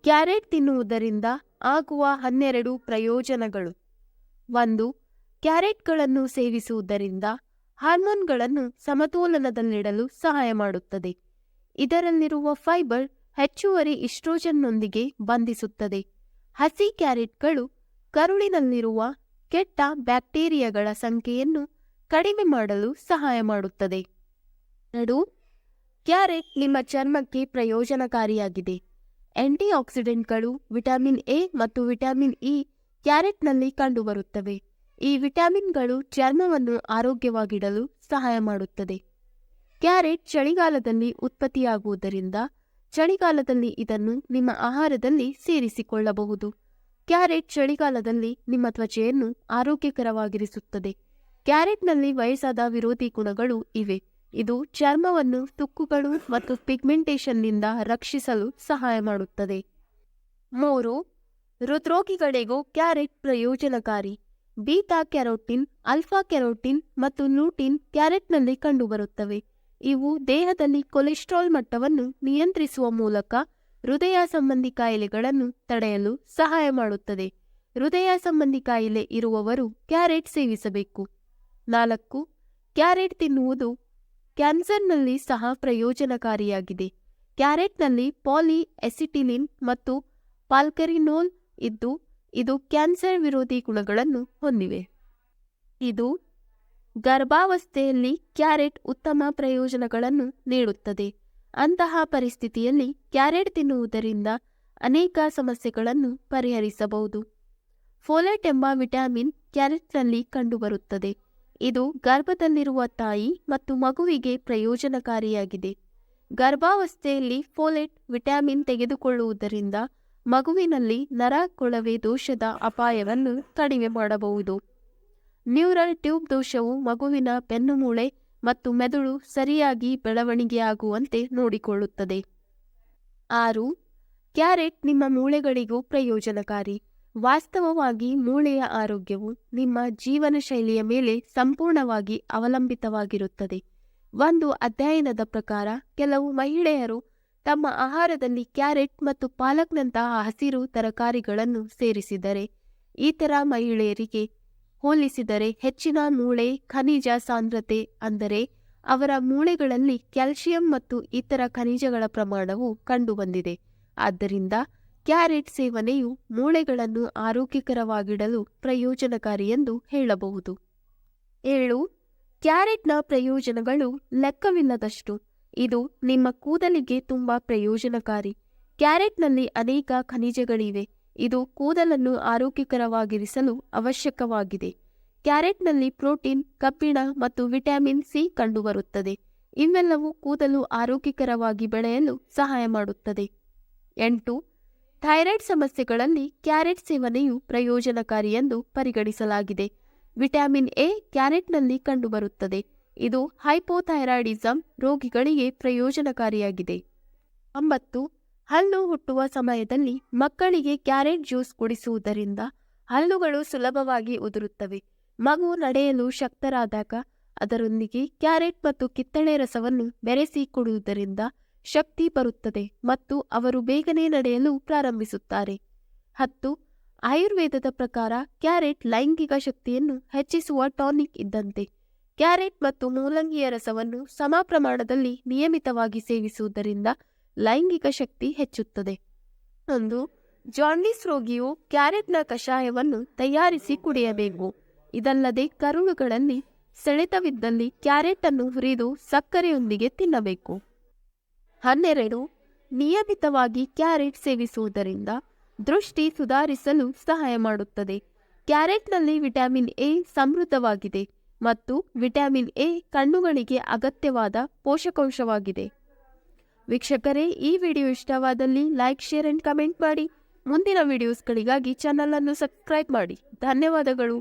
Carrot ತಿನ್ನುವುದರಿಂದ ಆಗುವ 12 ಪ್ರಯೋಜನಗಳು. 1. ಕ್ಯಾರೆಟ್ಗಳನ್ನು ಸೇವಿಸುವುದರಿಂದ ಹಾರ್ಮೋನ್ಗಳನ್ನು ಸಮತೋಲನದಲ್ಲಿಡಲು ಸಹಾಯ ಮಾಡುತ್ತದೆ. ಇದರಲ್ಲಿರುವ ಫೈಬರ್ ಹೆಚ್ಚುವರಿ ಈಸ್ಟ್ರೋಜನ್ನೊಂದಿಗೆ ಬಂಧಿಸುತ್ತದೆ. ಹಸಿ ಕ್ಯಾರೆಟ್ಗಳು ಕರುಳಿನಲ್ಲಿರುವ ಕೆಟ್ಟ ಬ್ಯಾಕ್ಟೀರಿಯಾಗಳ ಸಂಖ್ಯೆಯನ್ನು ಕಡಿಮೆ ಮಾಡಲು ಸಹಾಯ ಮಾಡುತ್ತದೆ. 2. ಕ್ಯಾರೆಟ್ ನಿಮ್ಮ ಚರ್ಮಕ್ಕೆ ಪ್ರಯೋಜನಕಾರಿಯಾಗಿದೆ. ಆಂಟಿಆಕ್ಸಿಡೆಂಟ್ಗಳು ವಿಟಮಿನ್ ಎ ಮತ್ತು ವಿಟಮಿನ್ ಇ ಕ್ಯಾರೆಟ್ನಲ್ಲಿ ಕಂಡುಬರುತ್ತವೆ. ಈ ವಿಟಮಿನ್ಗಳು ಚರ್ಮವನ್ನು ಆರೋಗ್ಯವಾಗಿಡಲು ಸಹಾಯ ಮಾಡುತ್ತದೆ. ಕ್ಯಾರೆಟ್ ಚಳಿಗಾಲದಲ್ಲಿ ಉತ್ಪತ್ತಿಯಾಗುವುದರಿಂದ ಚಳಿಗಾಲದಲ್ಲಿ ಇದನ್ನು ನಿಮ್ಮ ಆಹಾರದಲ್ಲಿ ಸೇರಿಸಿಕೊಳ್ಳಬಹುದು. ಕ್ಯಾರೆಟ್ ಚಳಿಗಾಲದಲ್ಲಿ ನಿಮ್ಮ ತ್ವಚೆಯನ್ನು ಆರೋಗ್ಯಕರವಾಗಿರಿಸುತ್ತದೆ. ಕ್ಯಾರೆಟ್ನಲ್ಲಿ ವಯಸ್ಸಾದ ವಿರೋಧಿ ಗುಣಗಳು ಇವೆ. ಇದು ಚರ್ಮವನ್ನು ತುಕ್ಕುಗಳು ಮತ್ತು ಪಿಗ್ಮೆಂಟೇಷನ್ನಿಂದ ರಕ್ಷಿಸಲು ಸಹಾಯ ಮಾಡುತ್ತದೆ. 3. ಹೃದ್ರೋಗಿಗಳಿಗೂ ಕ್ಯಾರೆಟ್ ಪ್ರಯೋಜನಕಾರಿ. ಬೀಟಾ ಕ್ಯಾರೋಟಿನ್, ಆಲ್ಫಾ ಕ್ಯಾರೋಟಿನ್ ಮತ್ತು ಲೂಟಿನ್ ಕ್ಯಾರೆಟ್ನಲ್ಲಿ ಕಂಡುಬರುತ್ತವೆ. ಇವು ದೇಹದಲ್ಲಿ ಕೊಲೆಸ್ಟ್ರಾಲ್ ಮಟ್ಟವನ್ನು ನಿಯಂತ್ರಿಸುವ ಮೂಲಕ ಹೃದಯ ಸಂಬಂಧಿ ಕಾಯಿಲೆಗಳನ್ನು ತಡೆಯಲು ಸಹಾಯ ಮಾಡುತ್ತದೆ. ಹೃದಯ ಸಂಬಂಧಿ ಕಾಯಿಲೆ ಇರುವವರು ಕ್ಯಾರೆಟ್ ಸೇವಿಸಬೇಕು. 4. ಕ್ಯಾರೆಟ್ ತಿನ್ನುವುದು ಕ್ಯಾನ್ಸರ್ನಲ್ಲಿ ಸಹ ಪ್ರಯೋಜನಕಾರಿಯಾಗಿದೆ. ಕ್ಯಾರೆಟ್ನಲ್ಲಿ ಪಾಲಿಎಸಿಟಿಲಿನ್ ಮತ್ತು ಪಾಲ್ಕರಿನೋಲ್ ಇದ್ದು ಇದು ಕ್ಯಾನ್ಸರ್ ವಿರೋಧಿ ಗುಣಗಳನ್ನು ಹೊಂದಿವೆ. ಇದು ಗರ್ಭಾವಸ್ಥೆಯಲ್ಲಿ ಕ್ಯಾರೆಟ್ ಉತ್ತಮ ಪ್ರಯೋಜನಗಳನ್ನು ನೀಡುತ್ತದೆ. ಅಂತಹ ಪರಿಸ್ಥಿತಿಯಲ್ಲಿ ಕ್ಯಾರೆಟ್ ತಿನ್ನುವುದರಿಂದ ಅನೇಕ ಸಮಸ್ಯೆಗಳನ್ನು ಪರಿಹರಿಸಬಹುದು. ಫೋಲೇಟ್ ಎಂಬ ವಿಟಮಿನ್ ಕ್ಯಾರೆಟ್ನಲ್ಲಿ ಕಂಡುಬರುತ್ತದೆ. ಇದು ಗರ್ಭದಲ್ಲಿರುವ ತಾಯಿ ಮತ್ತು ಮಗುವಿಗೆ ಪ್ರಯೋಜನಕಾರಿಯಾಗಿದೆ. ಗರ್ಭಾವಸ್ಥೆಯಲ್ಲಿ ಫೋಲೇಟ್ ವಿಟಮಿನ್ ತೆಗೆದುಕೊಳ್ಳುವುದರಿಂದ ಮಗುವಿನಲ್ಲಿ ನರ ಕೊಳವೆ ದೋಷದ ಅಪಾಯವನ್ನು ಕಡಿಮೆ ಮಾಡಬಹುದು. ನ್ಯೂರಲ್ ಟ್ಯೂಬ್ ದೋಷವು ಮಗುವಿನ ಬೆನ್ನುಮೂಳೆ ಮತ್ತು ಮೆದುಳು ಸರಿಯಾಗಿ ಬೆಳವಣಿಗೆಯಾಗುವಂತೆ ನೋಡಿಕೊಳ್ಳುತ್ತದೆ. 6. ಕ್ಯಾರೆಟ್ ನಿಮ್ಮ ಮೂಳೆಗಳಿಗೂ ಪ್ರಯೋಜನಕಾರಿ. ವಾಸ್ತವವಾಗಿ ಮೂಳೆಯ ಆರೋಗ್ಯವು ನಿಮ್ಮ ಜೀವನ ಶೈಲಿಯ ಮೇಲೆ ಸಂಪೂರ್ಣವಾಗಿ ಅವಲಂಬಿತವಾಗಿರುತ್ತದೆ. ಒಂದು ಅಧ್ಯಯನದ ಪ್ರಕಾರ ಕೆಲವು ಮಹಿಳೆಯರು ತಮ್ಮ ಆಹಾರದಲ್ಲಿ ಕ್ಯಾರೆಟ್ ಮತ್ತು ಪಾಲಕ್ನಂತಹ ಹಸಿರು ತರಕಾರಿಗಳನ್ನು ಸೇರಿಸಿದರೆ ಇತರ ಮಹಿಳೆಯರಿಗೆ ಹೋಲಿಸಿದರೆ ಹೆಚ್ಚಿನ ಮೂಳೆ ಖನಿಜ ಸಾಂದ್ರತೆ, ಅಂದರೆ ಅವರ ಮೂಳೆಗಳಲ್ಲಿ ಕ್ಯಾಲ್ಸಿಯಂ ಮತ್ತು ಇತರ ಖನಿಜಗಳ ಪ್ರಮಾಣವು ಕಂಡುಬಂದಿದೆ. ಆದ್ದರಿಂದ ಕ್ಯಾರೆಟ್ ಸೇವನೆಯು ಮೂಳೆಗಳನ್ನು ಆರೋಗ್ಯಕರವಾಗಿಡಲು ಪ್ರಯೋಜನಕಾರಿ ಎಂದು ಹೇಳಬಹುದು. 7. ಕ್ಯಾರೆಟ್ನ ಪ್ರಯೋಜನಗಳು ಲೆಕ್ಕವಿಲ್ಲದಷ್ಟು. ಇದು ನಿಮ್ಮ ಕೂದಲಿಗೆ ತುಂಬಾ ಪ್ರಯೋಜನಕಾರಿ. ಕ್ಯಾರೆಟ್ನಲ್ಲಿ ಅನೇಕ ಖನಿಜಗಳಿವೆ. ಇದು ಕೂದಲನ್ನು ಆರೋಗ್ಯಕರವಾಗಿರಿಸಲು ಅವಶ್ಯಕವಾಗಿದೆ. ಕ್ಯಾರೆಟ್ನಲ್ಲಿ ಪ್ರೋಟೀನ್, ಕಬ್ಬಿಣ ಮತ್ತು ವಿಟಮಿನ್ ಸಿ ಕಂಡುಬರುತ್ತದೆ. ಇವೆಲ್ಲವೂ ಕೂದಲು ಆರೋಗ್ಯಕರವಾಗಿ ಬೆಳೆಯಲು ಸಹಾಯ ಮಾಡುತ್ತದೆ. 8. ಥೈರಾಯ್ಡ್ ಸಮಸ್ಯೆಗಳಲ್ಲಿ ಕ್ಯಾರೆಟ್ ಸೇವನೆಯು ಪ್ರಯೋಜನಕಾರಿ ಎಂದು ಪರಿಗಣಿಸಲಾಗಿದೆ. ವಿಟಮಿನ್ ಎ ಕ್ಯಾರೆಟ್ನಲ್ಲಿ ಕಂಡುಬರುತ್ತದೆ. ಇದು ಹೈಪೋಥೈರಾಯ್ಡಿಸಂ ರೋಗಿಗಳಿಗೆ ಪ್ರಯೋಜನಕಾರಿಯಾಗಿದೆ. 9. ಹಲ್ಲು ಹುಟ್ಟುವ ಸಮಯದಲ್ಲಿ ಮಕ್ಕಳಿಗೆ ಕ್ಯಾರೆಟ್ ಜ್ಯೂಸ್ ಕುಡಿಸುವುದರಿಂದ ಹಲ್ಲುಗಳು ಸುಲಭವಾಗಿ ಉದುರುತ್ತವೆ. ಮಗು ನಡೆಯಲು ಶಕ್ತರಾದಾಗ ಅದರೊಂದಿಗೆ ಕ್ಯಾರೆಟ್ ಮತ್ತು ಕಿತ್ತಳೆ ರಸವನ್ನು ಬೆರೆಸಿ ಕುಡಿಯುವುದರಿಂದ ಶಕ್ತಿ ಬರುತ್ತದೆ ಮತ್ತು ಅವರು ಬೇಗನೆ ನಡೆಯಲು ಪ್ರಾರಂಭಿಸುತ್ತಾರೆ. 10. ಆಯುರ್ವೇದದ ಪ್ರಕಾರ ಕ್ಯಾರೆಟ್ ಲೈಂಗಿಕ ಶಕ್ತಿಯನ್ನು ಹೆಚ್ಚಿಸುವ ಟಾನಿಕ್ ಇದ್ದಂತೆ. ಕ್ಯಾರೆಟ್ ಮತ್ತು ಮೂಲಂಗಿಯ ರಸವನ್ನು ಸಮ ಪ್ರಮಾಣದಲ್ಲಿ ನಿಯಮಿತವಾಗಿ ಸೇವಿಸುವುದರಿಂದ ಲೈಂಗಿಕ ಶಕ್ತಿ ಹೆಚ್ಚುತ್ತದೆ. 1. ಜಾಂಡೀಸ್ ರೋಗಿಯು ಕ್ಯಾರೆಟ್ನ ಕಷಾಯವನ್ನು ತಯಾರಿಸಿ ಕುಡಿಯಬೇಕು. ಇದಲ್ಲದೆ ಕರುಳುಗಳಲ್ಲಿ ಸೆಳೆತವಿದ್ದಲ್ಲಿ ಕ್ಯಾರೆಟ್ ಅನ್ನು ಹುರಿದು ಸಕ್ಕರೆಯೊಂದಿಗೆ ತಿನ್ನಬೇಕು. 12. ನಿಯಮಿತವಾಗಿ ಕ್ಯಾರೆಟ್ ಸೇವಿಸುವುದರಿಂದ ದೃಷ್ಟಿ ಸುಧಾರಿಸಲು ಸಹಾಯ ಮಾಡುತ್ತದೆ. ಕ್ಯಾರೆಟ್ನಲ್ಲಿ ವಿಟಮಿನ್ ಎ ಸಮೃದ್ಧವಾಗಿದೆ ಮತ್ತು ವಿಟಮಿನ್ ಎ ಕಣ್ಣುಗಳಿಗೆ ಅಗತ್ಯವಾದ ಪೋಷಕಾಂಶವಾಗಿದೆ. ವೀಕ್ಷಕರೇ, ಈ ವಿಡಿಯೋ ಇಷ್ಟವಾದಲ್ಲಿ ಲೈಕ್, ಶೇರ್ ಅಂಡ್ ಕಮೆಂಟ್ ಮಾಡಿ. ಮುಂದಿನ ವಿಡಿಯೋಸ್ಗಳಿಗಾಗಿ ಚಾನಲ್ ಅನ್ನು ಸಬ್ಸ್ಕ್ರೈಬ್ ಮಾಡಿ. ಧನ್ಯವಾದಗಳು.